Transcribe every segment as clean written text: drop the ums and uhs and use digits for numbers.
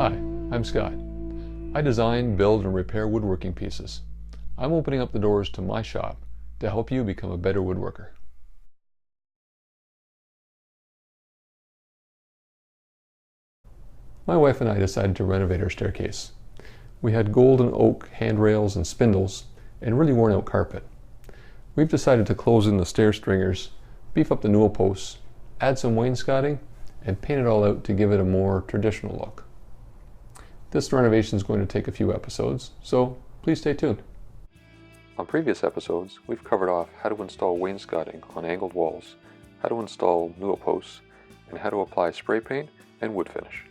Hi, I'm Scott. I design, build, and repair woodworking pieces. I'm opening up the doors to my shop to help you become a better woodworker. My wife and I decided to renovate our staircase. We had golden oak handrails and spindles and really worn out carpet. We've decided to close in the stair stringers, beef up the newel posts, add some wainscoting, and paint it all out to give it a more traditional look. This renovation is going to take a few episodes, so please stay tuned. On previous episodes, we've covered off how to install wainscoting on angled walls, how to install newel posts, and how to apply spray paint and wood finish.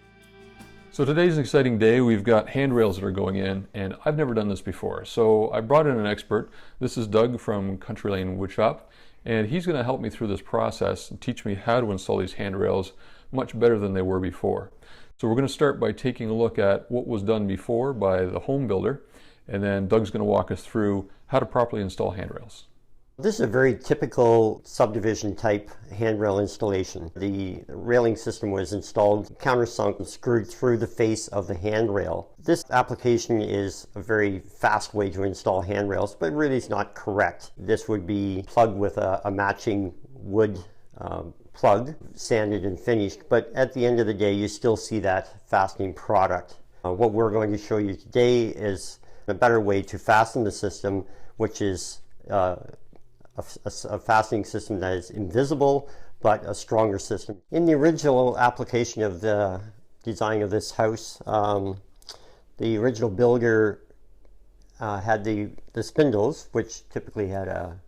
So today's an exciting day. We've got handrails that are going in, and I've never done this before. So I brought in an expert. This is Doug from Country Lane Woodshop, and he's going to help me through this process and teach me how to install these handrails much better than they were before. So we're going to start by taking a look at what was done before by the home builder, and then Doug's going to walk us through how to properly install handrails. This is a very typical subdivision type handrail installation. The railing system was installed countersunk, screwed through the face of the handrail. This application is a very fast way to install handrails, but really it's not correct. This would be plugged with a matching wood plug, sanded and finished, but at the end of the day you still see that fastening product. What we're going to show you today is a better way to fasten the system, which is a fastening system that is invisible but a stronger system. In the original application of the design of this house, the original builder had the spindles, which typically had a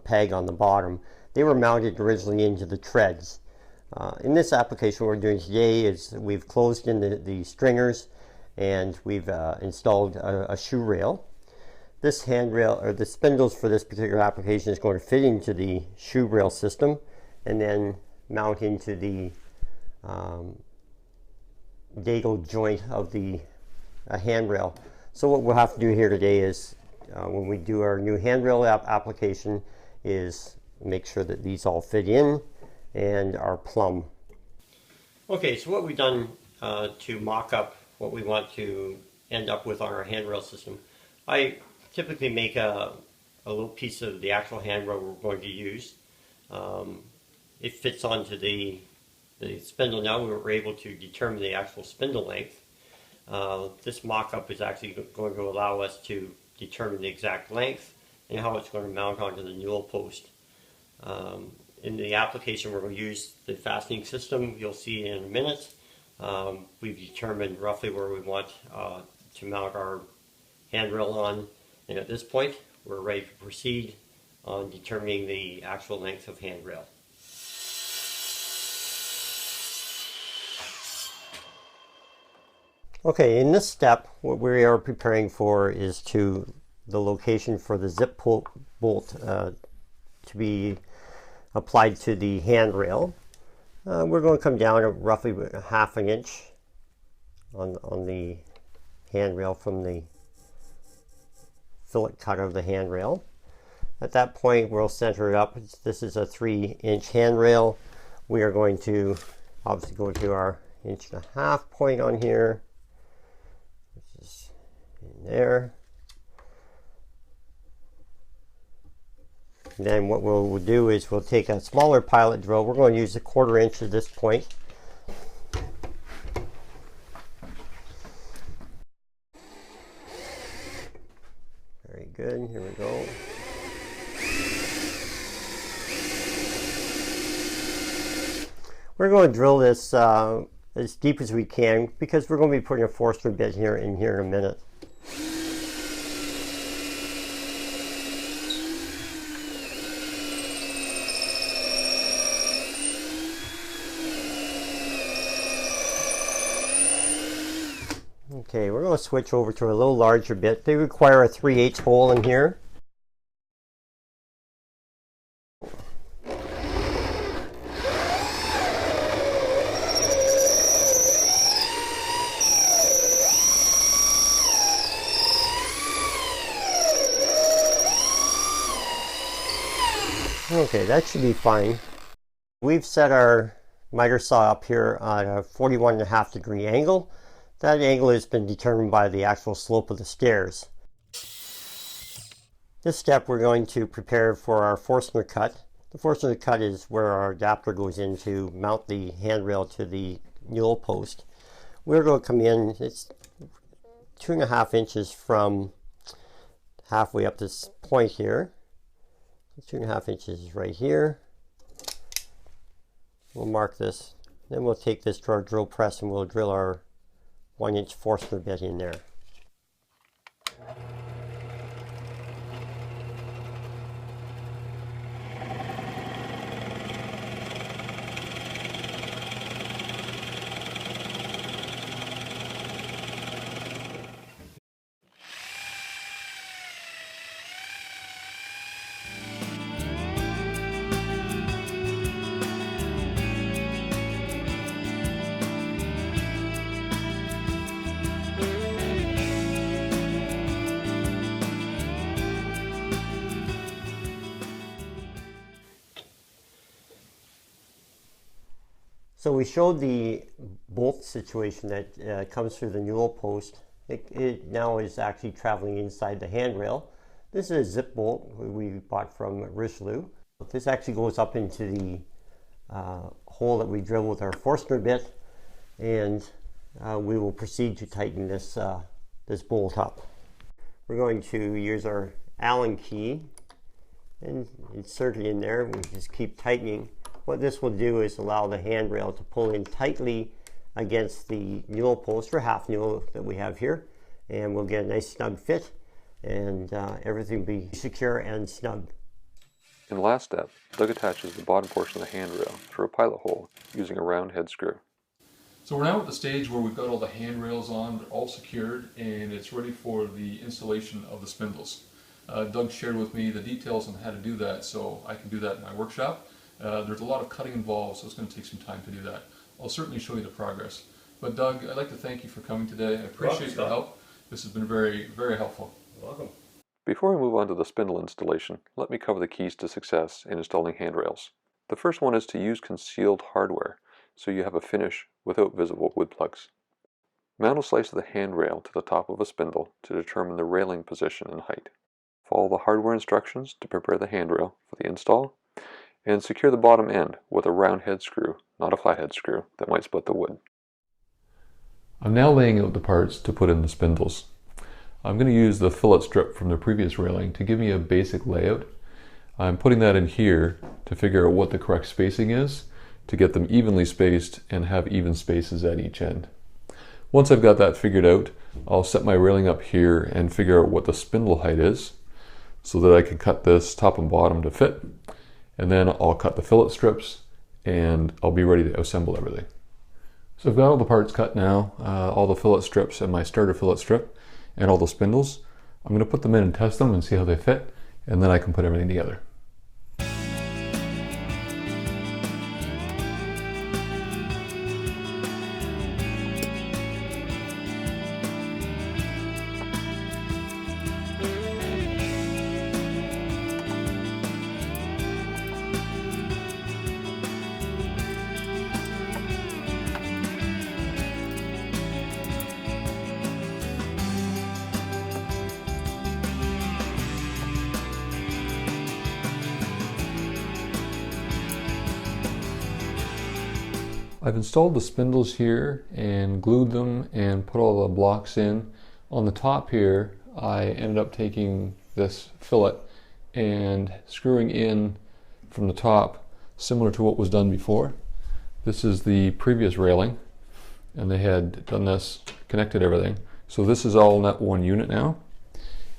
peg on the bottom. They were mounted originally into the treads. In this application, what we're doing today is we've closed in the stringers and we've installed a shoe rail. This handrail, or the spindles for this particular application, is going to fit into the shoe rail system and then mount into the daggle joint of the handrail. So what we'll have to do here today is, when we do our new handrail application, is make sure that these all fit in and are plumb. Okay, so what we've done to mock up what we want to end up with on our handrail system, I typically make a little piece of the actual handrail we're going to use. It fits onto the spindle. Now we're able to determine the actual spindle length. This mock-up is actually going to allow us to determine the exact length and how it's going to mount onto the newel post. In the application we're going to use the fastening system, you'll see in a minute. We've determined roughly where we want to mount our handrail on. And at this point, we're ready to proceed on determining the actual length of handrail. Okay, in this step, what we are preparing for is the location for the zip bolt to be applied to the handrail. We're going to come down roughly ½ an inch on the handrail from the fillet cut of the handrail. At that point, we'll center it up. This is a 3-inch handrail. We are going to obviously go to our 1.5 inch point on here, which is in there. And then what we'll do is we'll take a smaller pilot drill. We're going to use a 1/4 inch at this point. Very good, here we go. We're going to drill this as deep as we can because we're going to be putting a forestry bit in here in a minute. Okay, we're going to switch over to a little larger bit. They require a 3/8 hole in here. Okay, that should be fine. We've set our miter saw up here at a 41.5 degree angle. That angle has been determined by the actual slope of the stairs. This step we're going to prepare for our Forstner cut. The Forstner cut is where our adapter goes in to mount the handrail to the mule post. We're going to come in, it's 2.5 inches from halfway up this point here. 2.5 inches right here. We'll mark this. Then we'll take this to our drill press and we'll drill our 1-inch Forstner bit in there. So we showed the bolt situation that comes through the newel post. It now is actually traveling inside the handrail. This is a zip bolt we bought from Richelieu. This actually goes up into the hole that we drill with our Forstner bit, and we will proceed to tighten this, this bolt up. We're going to use our Allen key and insert it in there. We just keep tightening. What this will do is allow the handrail to pull in tightly against the newel post, or half newel that we have here, and we'll get a nice snug fit, and everything will be secure and snug. In the last step, Doug attaches the bottom portion of the handrail through a pilot hole using a round head screw. So we're now at the stage where we've got all the handrails on, they're all secured, and it's ready for the installation of the spindles. Doug shared with me the details on how to do that, so I can do that in my workshop. There's a lot of cutting involved, so it's going to take some time to do that. I'll certainly show you the progress. But Doug, I'd like to thank you for coming today. I appreciate your help. This has been very, very helpful. You're welcome. Before we move on to the spindle installation, let me cover the keys to success in installing handrails. The first one is to use concealed hardware, so you have a finish without visible wood plugs. Mount a slice of the handrail to the top of a spindle to determine the railing position and height. Follow the hardware instructions to prepare the handrail for the install, and secure the bottom end with a round head screw, not a flat head screw that might split the wood. I'm now laying out the parts to put in the spindles. I'm going to use the fillet strip from the previous railing to give me a basic layout. I'm putting that in here to figure out what the correct spacing is, to get them evenly spaced and have even spaces at each end. Once I've got that figured out, I'll set my railing up here and figure out what the spindle height is, so that I can cut this top and bottom to fit. And then I'll cut the fillet strips and I'll be ready to assemble everything. So I've got all the parts cut now, all the fillet strips and my starter fillet strip and all the spindles. I'm going to put them in and test them and see how they fit, and then I can put everything together. I've installed the spindles here and glued them and put all the blocks in. On the top here, I ended up taking this fillet and screwing in from the top, similar to what was done before. This is the previous railing, and they had done this, connected everything. So this is all in one unit now.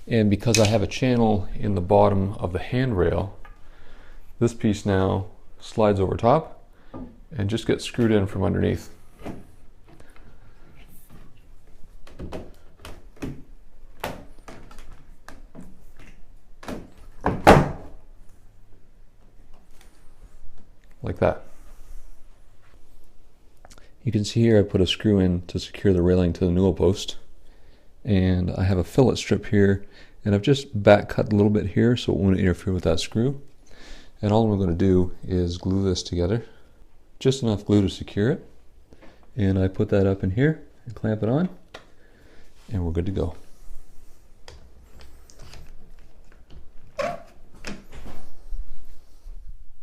And because I have a channel in the bottom of the handrail, this piece now slides over top and just gets screwed in from underneath. Like that. You can see here I put a screw in to secure the railing to the newel post, and I have a fillet strip here, and I've just back cut a little bit here so it won't interfere with that screw. And all I'm going to do is glue this together. Just enough glue to secure it, and I put that up in here, and clamp it on, and we're good to go.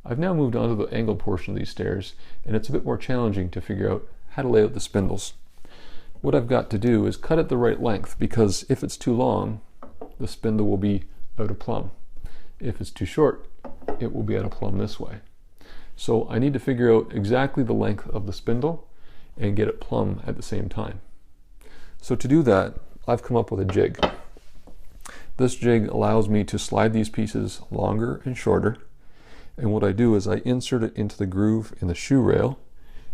I've now moved on to the angle portion of these stairs, and it's a bit more challenging to figure out how to lay out the spindles. What I've got to do is cut it the right length, because if it's too long, the spindle will be out of plumb. If it's too short, it will be out of plumb this way. So I need to figure out exactly the length of the spindle and get it plumb at the same time. So to do that, I've come up with a jig. This jig allows me to slide these pieces longer and shorter. And what I do is I insert it into the groove in the shoe rail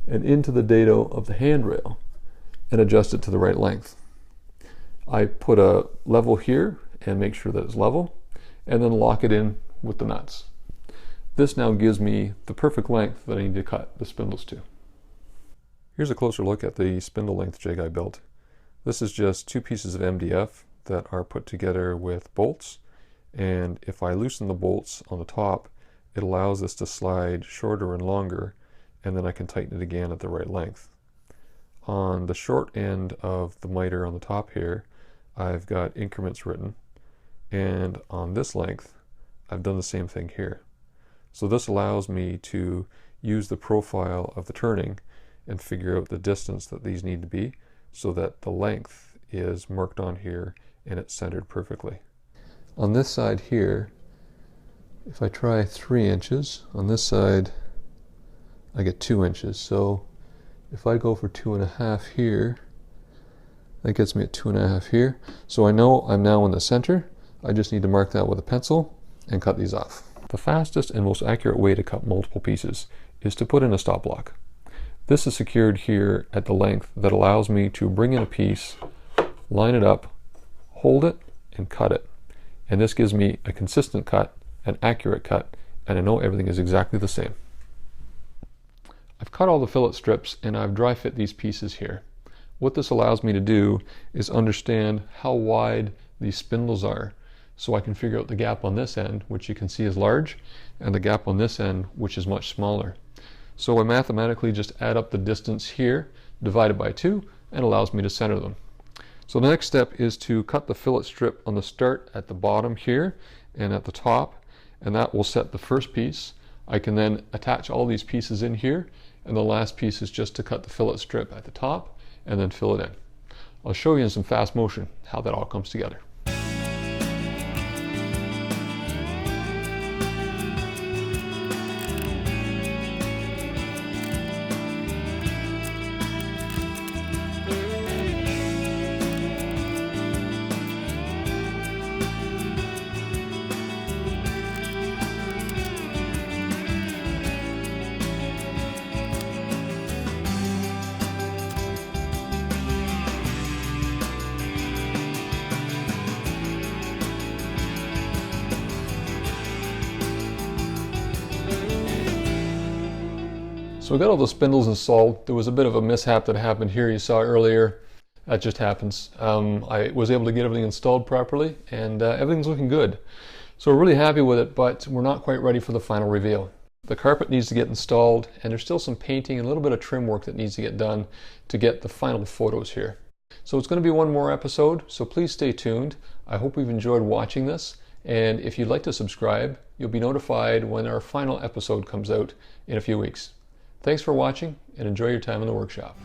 and into the dado of the handrail and adjust it to the right length. I put a level here and make sure that it's level, and then lock it in with the nuts. This now gives me the perfect length that I need to cut the spindles to. Here's a closer look at the spindle length jig I built. This is just 2 pieces of MDF that are put together with bolts, and if I loosen the bolts on the top, it allows this to slide shorter and longer, and then I can tighten it again at the right length. On the short end of the miter on the top here, I've got increments written, and on this length, I've done the same thing here. So this allows me to use the profile of the turning and figure out the distance that these need to be so that the length is marked on here and it's centered perfectly. On this side here, if I try 3 inches, on this side I get 2 inches. So if I go for 2.5 here, that gets me at 2.5 here. So I know I'm now in the center. I just need to mark that with a pencil and cut these off. The fastest and most accurate way to cut multiple pieces is to put in a stop block. This is secured here at the length that allows me to bring in a piece, line it up, hold it, and cut it. And this gives me a consistent cut, an accurate cut, and I know everything is exactly the same. I've cut all the fillet strips and I've dry fit these pieces here. What this allows me to do is understand how wide these spindles are, so I can figure out the gap on this end, which you can see is large, and the gap on this end, which is much smaller. So I mathematically just add up the distance here, divided by 2, and allows me to center them. So the next step is to cut the fillet strip on the start at the bottom here and at the top, and that will set the first piece. I can then attach all these pieces in here, and the last piece is just to cut the fillet strip at the top and then fill it in. I'll show you in some fast motion how that all comes together. So we got all the spindles installed. There was a bit of a mishap that happened here you saw earlier. That just happens. I was able to get everything installed properly and everything's looking good. So we're really happy with it, but we're not quite ready for the final reveal. The carpet needs to get installed and there's still some painting and a little bit of trim work that needs to get done to get the final photos here. So it's going to be one more episode, so please stay tuned. I hope you've enjoyed watching this, and if you'd like to subscribe, you'll be notified when our final episode comes out in a few weeks. Thanks for watching and enjoy your time in the workshop.